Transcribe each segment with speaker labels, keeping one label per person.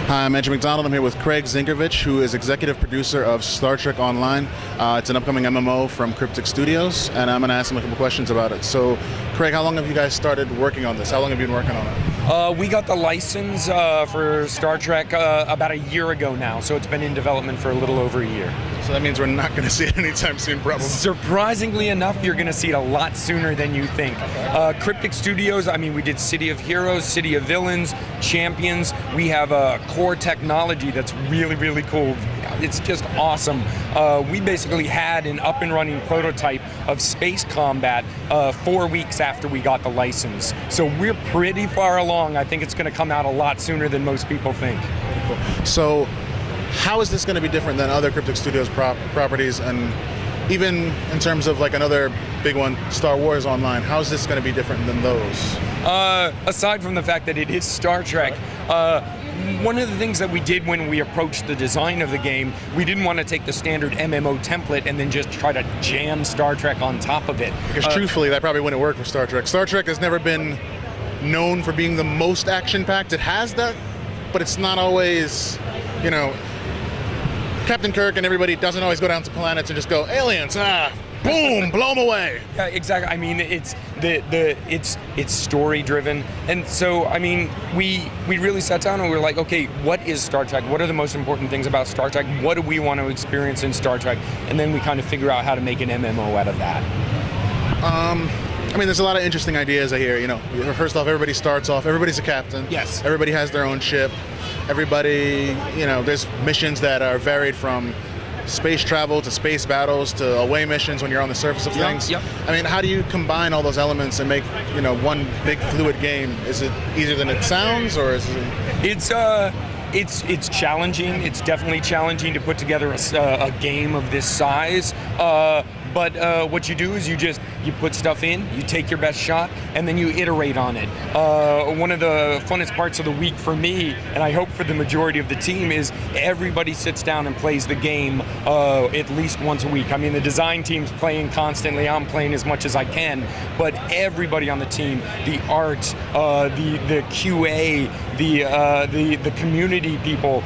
Speaker 1: Hi, I'm Andrew McDonald. I'm here with Craig Zinkievich, who is executive producer of Star Trek Online. It's an upcoming MMO from Cryptic Studios, and I'm going to ask him a couple questions about it. So, Craig, how long have you guys started working on this? How long have you been working on it?
Speaker 2: We got the license for Star Trek about a year ago now, so it's been in development for a little over a year.
Speaker 1: So that means we're not going to see it anytime soon, probably.
Speaker 2: Surprisingly enough, you're going to see it a lot sooner than you think. Cryptic Studios, I mean, we did City of Heroes, City of Villains, Champions. We have a core technology that's really, really cool. It's just awesome. We basically had an up and running prototype of space combat 4 weeks after we got the license. So we're pretty far along. I think it's going to come out a lot sooner than most people think.
Speaker 1: So how is this going to be different than other Cryptic Studios properties, and even in terms of like another big one, Star Wars Online, how is this going to be different than those?
Speaker 2: Aside from the fact that it is Star Trek, one of the things that we did when we approached the design of the game, we didn't want to take the standard MMO template and then just try to jam Star Trek on top of it.
Speaker 1: Because truthfully, that probably wouldn't work for Star Trek. Star Trek has never been known for being the most action-packed. It has that, but it's not always, you know, Captain Kirk and everybody doesn't always go down to planets and just go, aliens, boom, blow them away.
Speaker 2: Yeah, exactly. I mean, it's it's story driven, and so I mean, we really sat down and we were like, okay, what is Star Trek? What are the most important things about Star Trek? What do we want to experience in Star Trek? And then we kind of figure out how to make an MMO out of that.
Speaker 1: I mean, there's a lot of interesting ideas I hear. You know, first off, everybody starts off, everybody's a captain.
Speaker 2: Yes.
Speaker 1: Everybody has their own ship. Everybody, you know, there's missions that are varied from space travel to space battles to away missions when you're on the surface of things.
Speaker 2: Yep.
Speaker 1: I mean, how do you combine all those elements and make, you know, one big fluid game? Is it easier than it sounds, or is it?
Speaker 2: It's challenging. It's definitely challenging to put together a game of this size. But what you do is you put stuff in, you take your best shot, and then you iterate on it. One of the funnest parts of the week for me, and I hope for the majority of the team, is everybody sits down and plays the game at least once a week. I mean, the design team's playing constantly, I'm playing as much as I can, but everybody on the team, the art, the QA, the community people,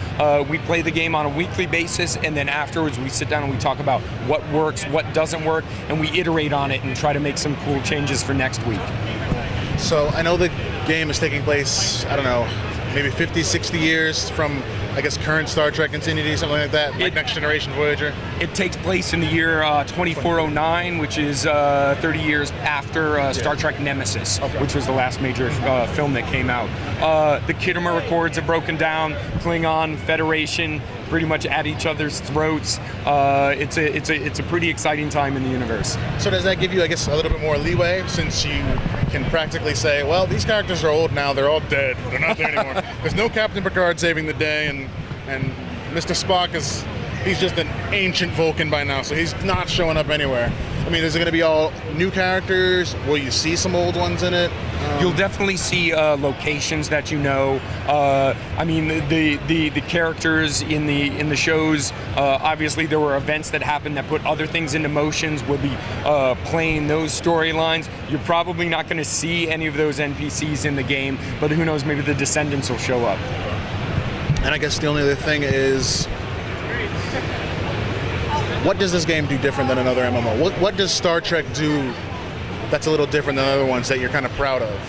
Speaker 2: we play the game on a weekly basis, and then afterwards we sit down and we talk about what works, what doesn't work, and we iterate on it and try to make some cool changes for next week.
Speaker 1: So I know the game is taking place, I don't know, maybe 50, 60 years from, I guess, current Star Trek continuity, something like that, like Next Generation Voyager.
Speaker 2: It takes place in the year 2409, which is 30 years after Star Trek Nemesis, which was the last major film that came out. The Khitomer Accords have broken down, Klingon, Federation, pretty much at each other's throats. It's a pretty exciting time in the universe.
Speaker 1: So does that give you, I guess, a little bit more leeway, since you can practically say, well, these characters are old now, they're all dead, they're not there anymore. There's no Captain Picard saving the day, and Mr. Spock he's just an ancient Vulcan by now, so he's not showing up anywhere. I mean, is it going to be all new characters? Will you see some old ones in it?
Speaker 2: You'll definitely see locations that you know. I mean, the characters in the shows. Obviously, there were events that happened that put other things into motions. We'll be playing those storylines. You're probably not going to see any of those NPCs in the game, but who knows? Maybe the Descendants will show up.
Speaker 1: And I guess the only other thing is, what does this game do different than another MMO? What does Star Trek do that's a little different than other ones that you're kind of proud of?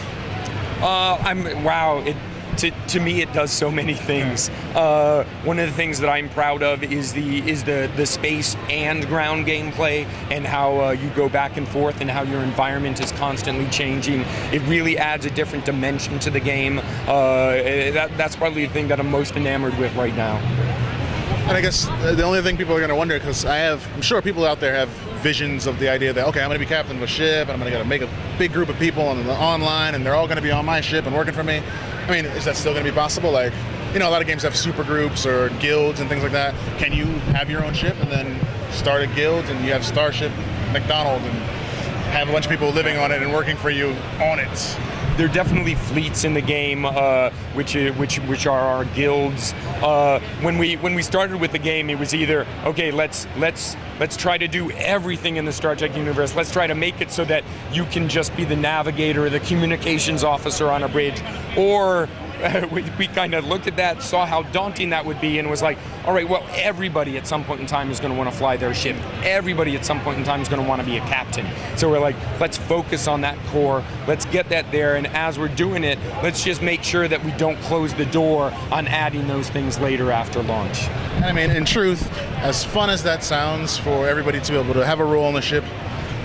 Speaker 2: To me, it does so many things. One of the things that I'm proud of is the space and ground gameplay, and how you go back and forth, and how your environment is constantly changing. It really adds a different dimension to the game. That's probably the thing that I'm most enamored with right now.
Speaker 1: And I guess the only thing people are going to wonder, because I'm sure people out there have visions of the idea that, okay, I'm going to be captain of a ship, and I'm going to make a big group of people on the online, and they're all going to be on my ship and working for me. I mean, is that still going to be possible? Like, you know, a lot of games have super groups or guilds and things like that. Can you have your own ship and then start a guild, and you have Starship McDonald and have a bunch of people living on it and working for you on it?
Speaker 2: There are definitely fleets in the game, which are our guilds. When we started with the game, it was either, okay, let's try to do everything in the Star Trek universe. Let's try to make it so that you can just be the navigator, the communications officer on a bridge, or we kind of looked at that, saw how daunting that would be, and was like, all right, well, everybody at some point in time is going to want to fly their ship. Everybody at some point in time is going to want to be a captain. So we're like, let's focus on that core. Let's get that there. And as we're doing it, let's just make sure that we don't close the door on adding those things later after launch.
Speaker 1: I mean, in truth, as fun as that sounds for everybody to be able to have a role on the ship,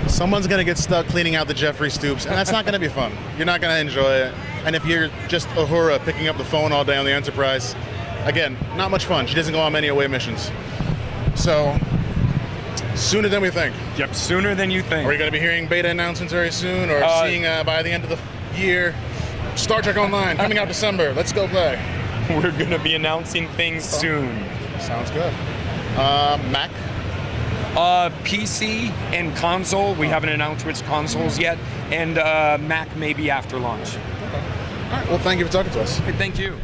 Speaker 1: someone's going to get stuck cleaning out the Jeffrey stoops, and that's not going to be fun. You're not going to enjoy it. And if you're just Uhura picking up the phone all day on the Enterprise, again, not much fun. She doesn't go on many away missions. So, sooner than we think.
Speaker 2: Yep, sooner than you think.
Speaker 1: Are we going to be hearing beta announcements very soon, or seeing by the end of the year, Star Trek Online coming out December, let's go play.
Speaker 2: We're going to be announcing things soon.
Speaker 1: Sounds good. Mac?
Speaker 2: PC and console. We haven't announced which consoles yet, and Mac maybe after launch.
Speaker 1: Okay. All right. Well, thank you for talking to us.
Speaker 2: Thank you.